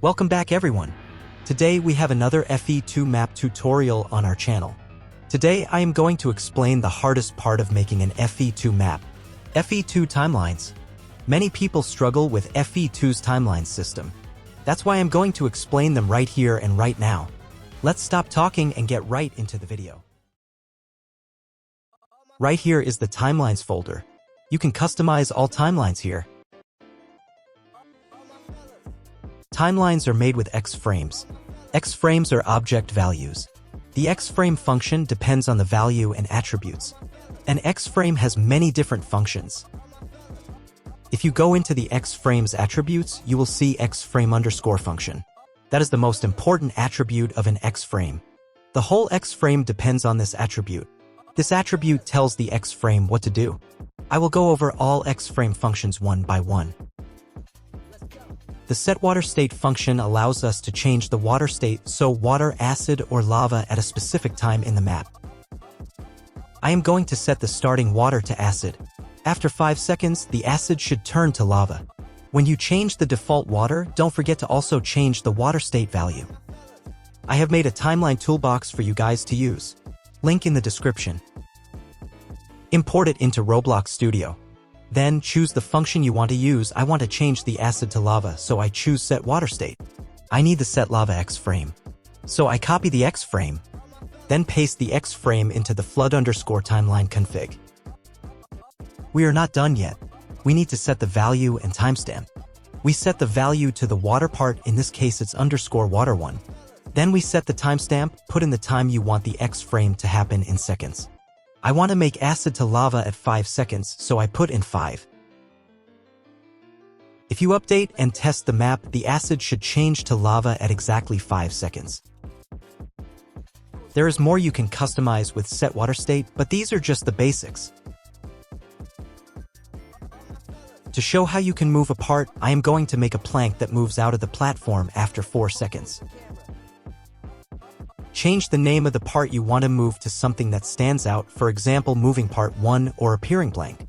Welcome back everyone. Today we have another FE2 map tutorial on our channel. Today I am going to explain the hardest part of making an FE2 map. FE2 timelines. Many people struggle with FE2's timeline system. That's why I'm going to explain them right here and right now. Let's stop talking and get right into the video. Right here is the timelines folder. You can customize all timelines here. Timelines are made with XFrames. XFrames are object values. The XFrame function depends on the value and attributes. An XFrame has many different functions. If you go into the XFrames attributes, you will see XFrame_ function. That is the most important attribute of an XFrame. The whole XFrame depends on this attribute. This attribute tells the XFrame what to do. I will go over all XFrame functions one by one. The SetWaterState function allows us to change the water state, so water, acid, or lava at a specific time in the map. I am going to set the starting water to acid. After 5 seconds, the acid should turn to lava. When you change the default water, don't forget to also change the water state value. I have made a timeline toolbox for you guys to use. Link in the description. Import it into Roblox Studio. Then choose the function you want to use. I want to change the acid to lava, so I choose SetWaterState. I need the SetLava XFrame. So I copy the XFrame, then paste the XFrame into the flood_timeline config. We are not done yet. We need to set the value and timestamp. We set the value to the water part, in this case it's _water1. Then we set the timestamp, put in the time you want the XFrame to happen in seconds. I want to make acid to lava at 5 seconds, so I put in 5. If you update and test the map, the acid should change to lava at exactly 5 seconds. There is more you can customize with SetWaterState, but these are just the basics. To show how you can move a part, I am going to make a plank that moves out of the platform after 4 seconds. Change the name of the part you want to move to something that stands out, for example moving part 1 or appearing blank.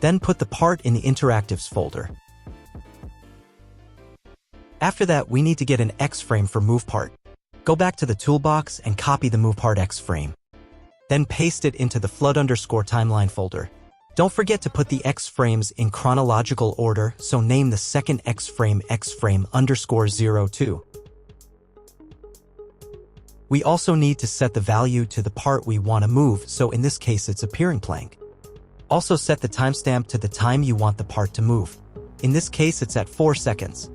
Then put the part in the interactives folder. After that, we need to get an XFrame for MovePart. Go back to the toolbox and copy the MovePart XFrame. Then paste it into the flood_timeline folder. Don't forget to put the XFrames in chronological order, so name the second XFrame XFrame_02. We also need to set the value to the part we want to move, so in this case it's appearing plank. Also set the timestamp to the time you want the part to move. In this case it's at 4 seconds.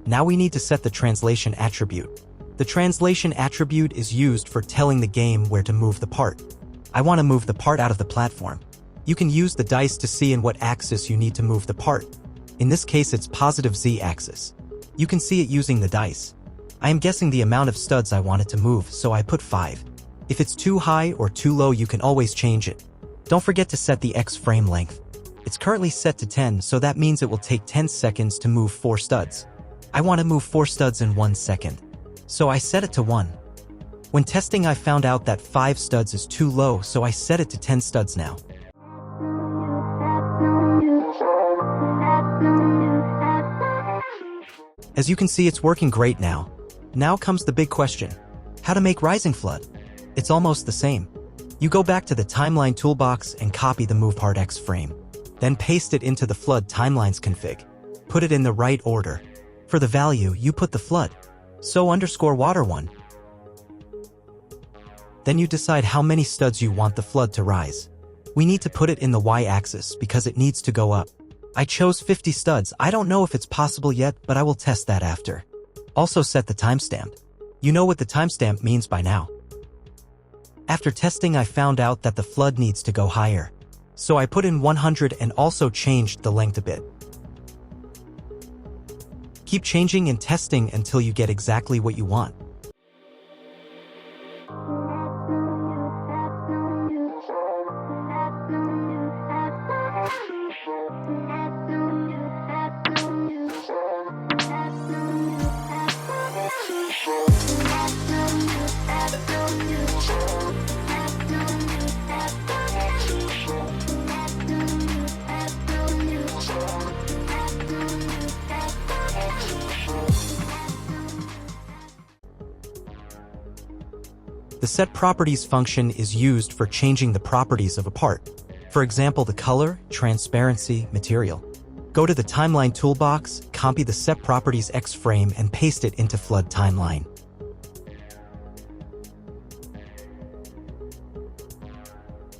Now we need to set the translation attribute. The translation attribute is used for telling the game where to move the part. I want to move the part out of the platform. You can use the dice to see in what axis you need to move the part. In this case it's positive Z axis. You can see it using the dice. I am guessing the amount of studs I want it to move, so I put 5. If it's too high or too low, you can always change it. Don't forget to set the XFrame length. It's currently set to 10, so that means it will take 10 seconds to move 4 studs. I want to move 4 studs in 1 second. So I set it to 1. When testing, I found out that 5 studs is too low, so I set it to 10 studs now. As you can see, it's working great now. Now comes the big question. How to make rising flood? It's almost the same. You go back to the timeline toolbox and copy the MovePart XFrame. Then paste it into the flood timelines config. Put it in the right order. For the value, you put the flood. So _water1. Then you decide how many studs you want the flood to rise. We need to put it in the y-axis because it needs to go up. I chose 50 studs. I don't know if it's possible yet, but I will test that after. Also set the timestamp. You know what the timestamp means by now. After testing, I found out that the flood needs to go higher. So I put in 100 and also changed the length a bit. Keep changing and testing until you get exactly what you want. The SetProperties function is used for changing the properties of a part. For example, the color, transparency, material. Go to the Timeline Toolbox, copy the SetProperties XFrame and paste it into Flood Timeline.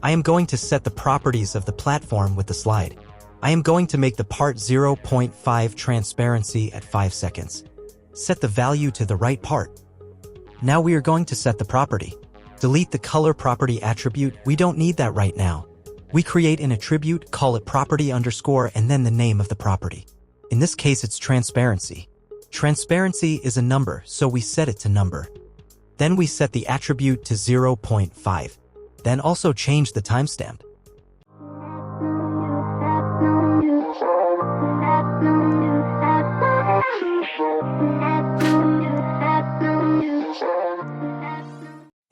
I am going to set the properties of the platform with the slide. I am going to make the part 0.5 transparency at 5 seconds. Set the value to the right part. Now we are going to set the property. Delete the color property attribute, we don't need that right now. We create an attribute, call it property underscore and then the name of the property. In this case it's transparency. Transparency is a number, so we set it to number. Then we set the attribute to 0.5. Then also change the timestamp.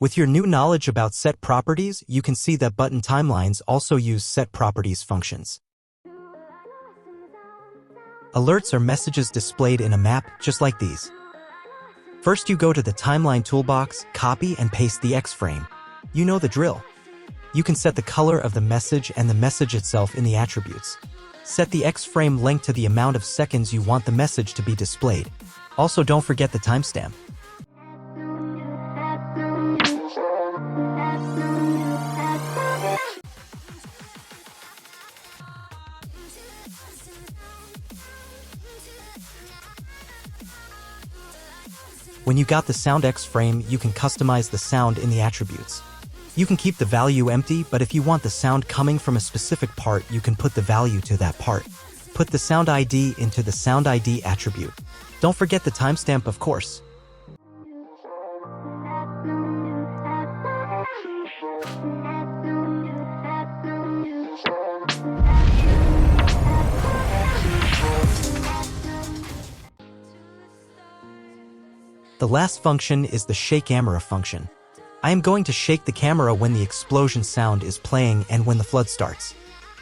With your new knowledge about SetProperties, you can see that button timelines also use SetProperties functions. Alerts are messages displayed in a map, just like these. First you go to the Timeline Toolbox, copy and paste the XFrame. You know the drill. You can set the color of the message and the message itself in the attributes. Set the XFrame length to the amount of seconds you want the message to be displayed. Also don't forget the timestamp. When you got the sound XFrame, you can customize the sound in the attributes. You can keep the value empty, but if you want the sound coming from a specific part, you can put the value to that part. Put the sound ID into the sound ID attribute. Don't forget the timestamp, of course. The last function is the ShakeCamera function. I am going to shake the camera when the explosion sound is playing and when the flood starts.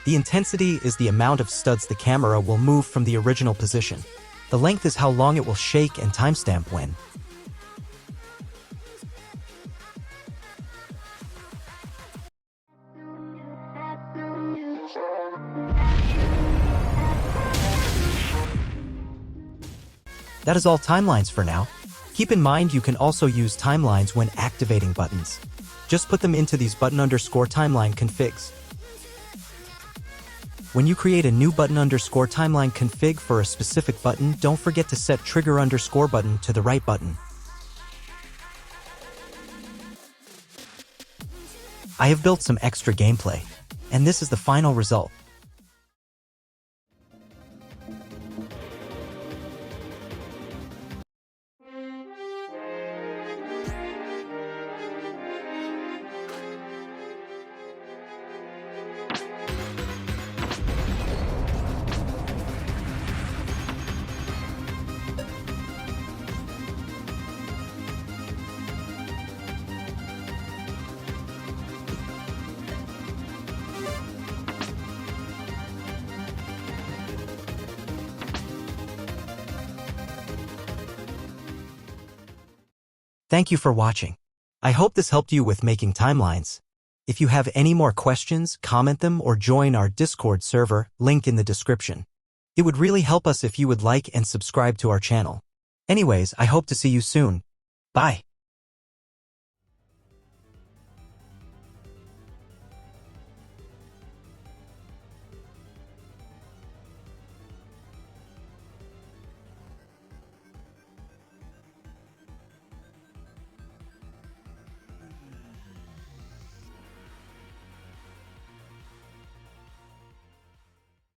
The intensity is the amount of studs the camera will move from the original position. The length is how long it will shake and timestamp when. That is all timelines for now. Keep in mind you can also use timelines when activating buttons. Just put them into these button underscore timeline configs. When you create a new button underscore timeline config for a specific button, don't forget to set trigger underscore button to the right button. I have built some extra gameplay, and this is the final result. Thank you for watching. I hope this helped you with making timelines. If you have any more questions, comment them or join our Discord server, link in the description. It would really help us if you would like and subscribe to our channel. Anyways, I hope to see you soon. Bye.